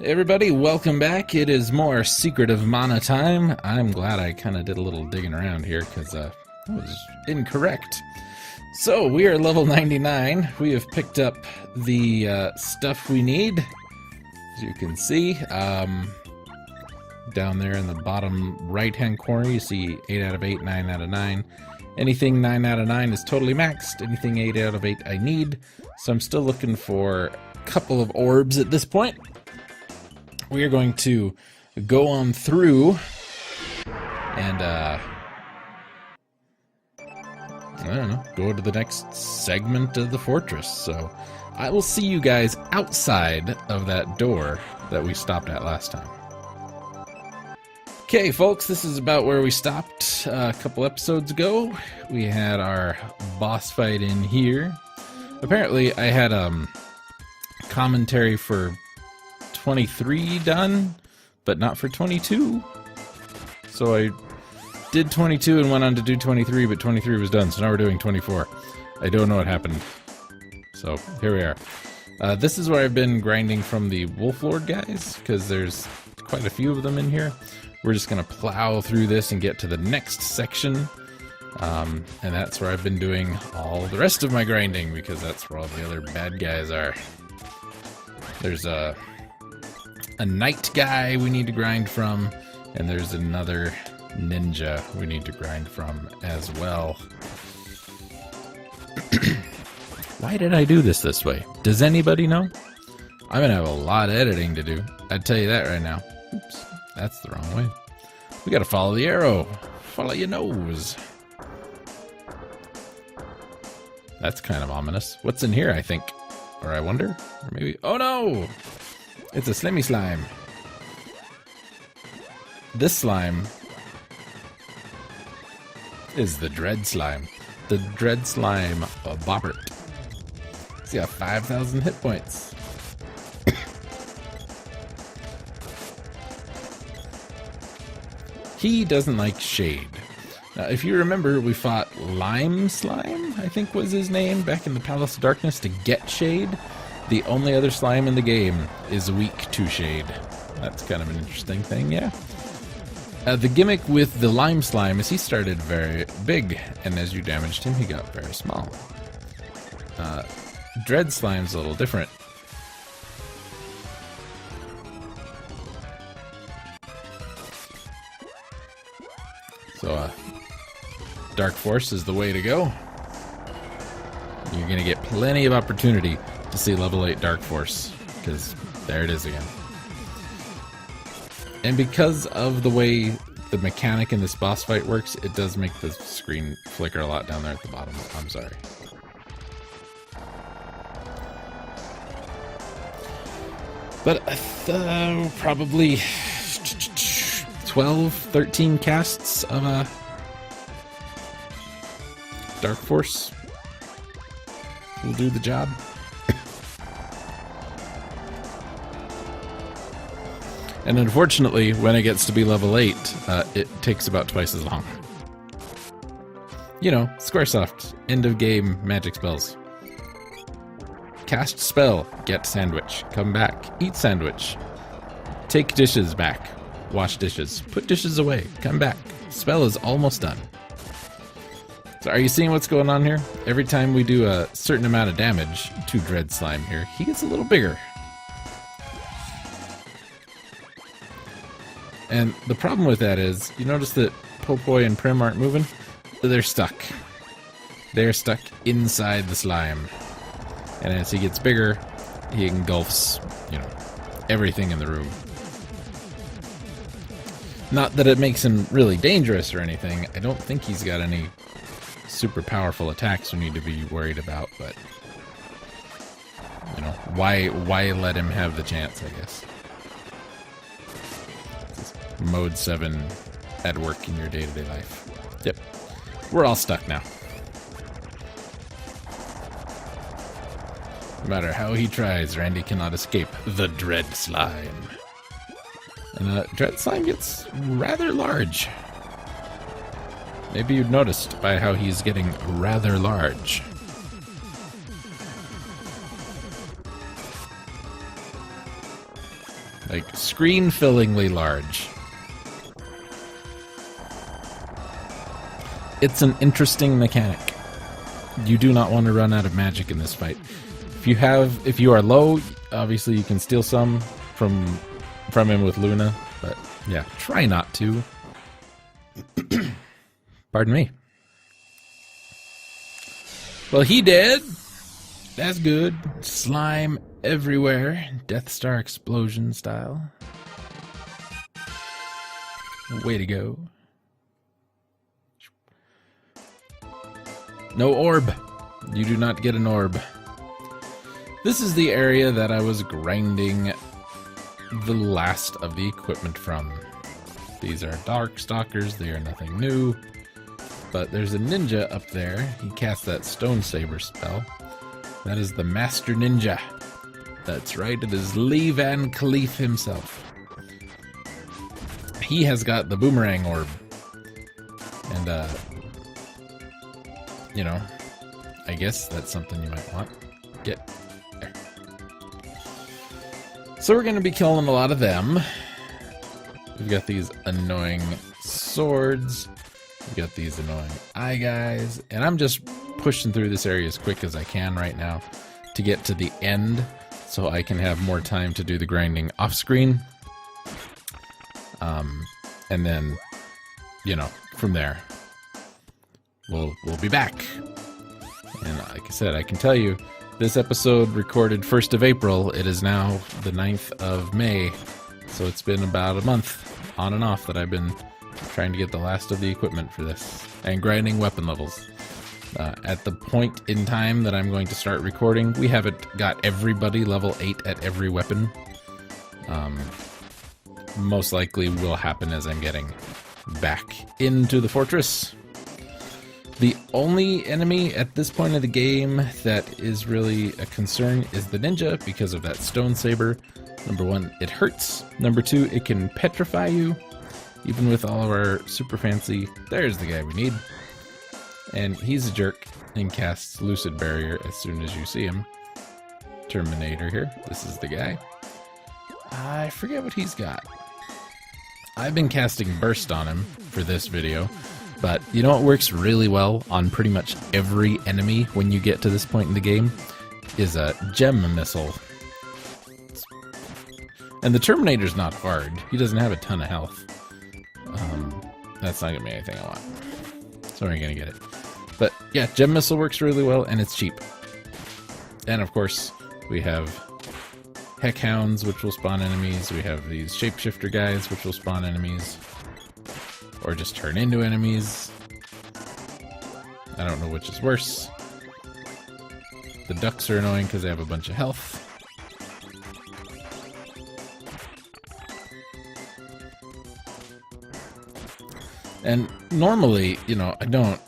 Everybody, welcome back. It is more Secret of Mana time. I'm glad I kind of did a little digging around here because I was incorrect. So, we are level 99. We have picked up the stuff we need. As you can see, down there in the bottom right-hand corner, you see 8 out of 8, 9 out of 9. Anything 9 out of 9 is totally maxed. Anything 8 out of 8 I need. So I'm still looking for a couple of orbs at this point. We are going to go on through and, I don't know, go to the next segment of the fortress. So I will see you guys outside of that door that we stopped at last time. Okay, folks, this is about where we stopped a couple episodes ago. We had our boss fight in here. Apparently, I had commentary for 23 done, but not for 22. So I did 22 and went on to do 23, but 23 was done, so now we're doing 24. I don't know what happened. So here we are. This is where I've been grinding from the Wolf Lord guys, because there's quite a few of them in here. We're just going to plow through this and get to the next section. And that's where I've been doing all the rest of my grinding, because that's where all the other bad guys are. There's a knight guy we need to grind from, and there's another ninja we need to grind from as well. Why did I do this way? Does anybody know? I'm gonna have a lot of editing to do. I'd tell you that right now. Oops, that's the wrong way. We gotta follow the arrow. Follow your nose. That's kind of ominous. What's in here, I think? Or I wonder? Or maybe... Oh no! It's a Slimmy Slime. This slime is the Dread Slime. The Dread Slime Bobbert. He's got 5,000 hit points. He doesn't like shade. Now, if you remember, we fought Lime Slime, I think was his name, back in the Palace of Darkness to get shade. The only other slime in the game is weak to shade. That's kind of an interesting thing, yeah. The gimmick with the Lime Slime is he started very big, and as you damaged him, he got very small. Dread Slime's a little different. So, Dark Force is the way to go. You're going to get plenty of opportunity to see level 8 Dark Force, because there it is again. And because of the way the mechanic in this boss fight works, it does make the screen flicker a lot down there at the bottom. I'm sorry. But probably 12, 13 casts of Dark Force will do the job. And unfortunately, when it gets to be level 8, it takes about twice as long. You know, Squaresoft, end of game magic spells. Cast spell, get sandwich, come back, eat sandwich. Take dishes back, wash dishes, put dishes away, come back. Spell is almost done. So are you seeing what's going on here? Every time we do a certain amount of damage to Dread Slime here, he gets a little bigger. And the problem with that is, you notice that Popoi and Prim aren't moving? They're stuck. They're stuck inside the slime. And as he gets bigger, he engulfs, you know, everything in the room. Not that it makes him really dangerous or anything. I don't think he's got any super powerful attacks we need to be worried about, but you know, why let him have the chance, I guess. Mode 7 at work in your day-to-day life. Yep. We're all stuck now. No matter how he tries, Randy cannot escape the Dread Slime. And Dread Slime gets rather large. Maybe you've noticed by how he's getting rather large. Like, screen-fillingly large. It's an interesting mechanic. You do not want to run out of magic in this fight. If you are low, obviously you can steal some from him with Luna, but yeah, try not to. Pardon me. Well, he did. That's good. Slime everywhere. Death Star explosion style. Way to go. No orb. You do not get an orb. This is the area that I was grinding the last of the equipment from. These are Dark Stalkers. They are nothing new. But there's a ninja up there. He casts that Stone Saber spell. That is the Master Ninja. That's right, it is Lee Van Cleef himself. He has got the Boomerang Orb. And, you know, I guess that's something you might want. Get there. So we're going to be killing a lot of them. We've got these annoying swords. We've got these annoying eye guys. And I'm just pushing through this area as quick as I can right now to get to the end so I can have more time to do the grinding off screen. And then, you know, from there, we'll be back. And like I said, I can tell you, this episode recorded 1st of April. It is now the 9th of May. So it's been about a month on and off that I've been trying to get the last of the equipment for this and grinding weapon levels. At the point in time that I'm going to start recording, we haven't got everybody level 8 at every weapon. Most likely will happen as I'm getting back into the fortress. The only enemy at this point of the game that is really a concern is the ninja because of that Stone Saber. Number one, it hurts. Number two, it can petrify you. Even with all of our super fancy, there's the guy we need. And he's a jerk and casts Lucid Barrier as soon as you see him. Terminator here. This is the guy. I forget what he's got. I've been casting Burst on him for this video. But you know what works really well on pretty much every enemy when you get to this point in the game? Is a gem missile. And the Terminator's not hard. He doesn't have a ton of health. That's not gonna be anything I want. So we're gonna get it. But yeah, gem missile works really well and it's cheap. And of course, we have Heck Hounds, which will spawn enemies. We have these Shapeshifter guys, which will spawn enemies. Or just turn into enemies. I don't know which is worse. The ducks are annoying because they have a bunch of health. And normally, you know, I don't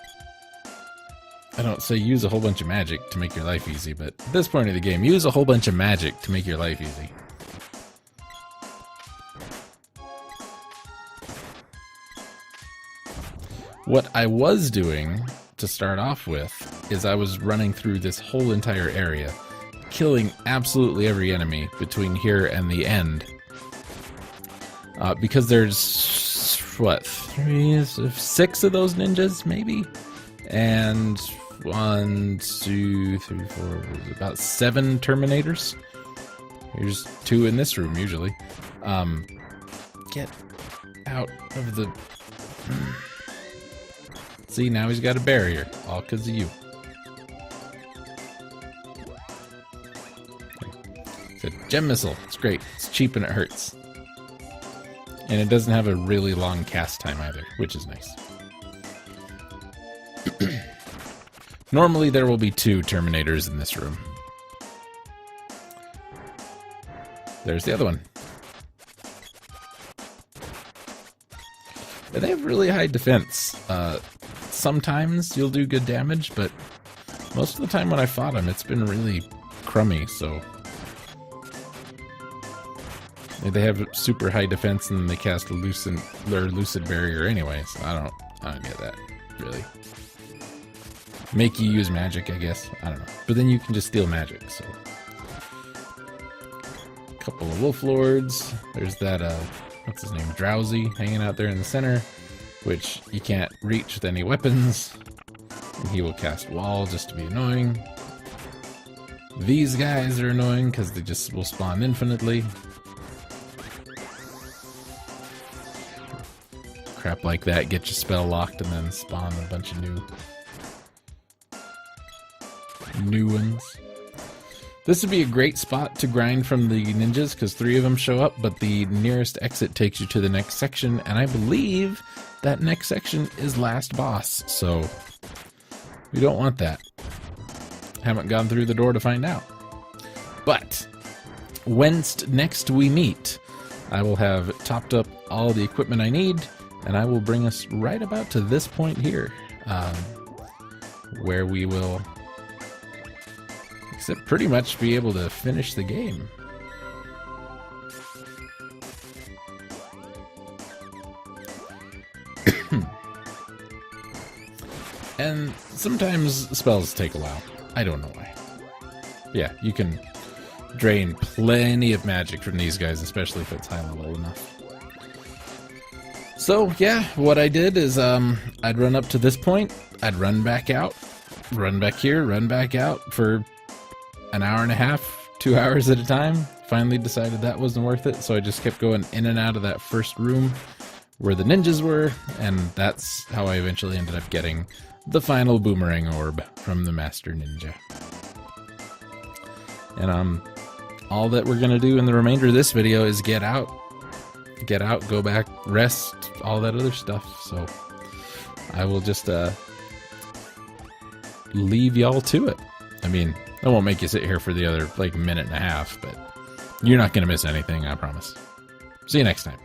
say use a whole bunch of magic to make your life easy, but at this point of the game, use a whole bunch of magic to make your life easy. What I was doing to start off with is I was running through this whole entire area, killing absolutely every enemy between here and the end. Because there's, what, 6 of those ninjas, maybe? And 1, 2, 3, 4, about 7 Terminators. There's 2 in this room, usually. Get out of the... See, now he's got a barrier, all because of you. It's a gem missile. It's great. It's cheap and it hurts. And it doesn't have a really long cast time either, which is nice. Normally there will be 2 Terminators in this room. There's the other one. And they have really high defense. Sometimes you'll do good damage, but most of the time when I fought them, it's been really crummy, so... They have super high defense and they cast Lucid Barrier anyway, so I don't get that, really. Make you use magic, I guess. I don't know. But then you can just steal magic, so... couple of wolf lords. There's that, what's his name, Drowsy, hanging out there in the center, which you can't reach with any weapons. And he will cast wall just to be annoying. These guys are annoying because they just will spawn infinitely. Crap like that, get your spell locked and then spawn a bunch of new ones. This would be a great spot to grind from the ninjas because 3 of them show up, but the nearest exit takes you to the next section, and I believe that next section is last boss, so we don't want that. Haven't gone through the door to find out. But whence next we meet, I will have topped up all the equipment I need, and I will bring us right about to this point here, where we will pretty much be able to finish the game. And sometimes spells take a while. I don't know why. Yeah, you can drain plenty of magic from these guys, especially if it's high level enough. So yeah, what I did is I'd run up to this point, I'd run back out, run back here, run back out for an hour and a half, 2 hours at a time. Finally decided that wasn't worth it, so I just kept going in and out of that first room where the ninjas were, and that's how I eventually ended up getting the final boomerang orb from the Master Ninja. And all that we're gonna do in the remainder of this video is get out, go back, rest, all that other stuff. So I will just leave y'all to it. I mean, I won't make you sit here for the other like minute and a half, but you're not gonna miss anything, I promise. See you next time.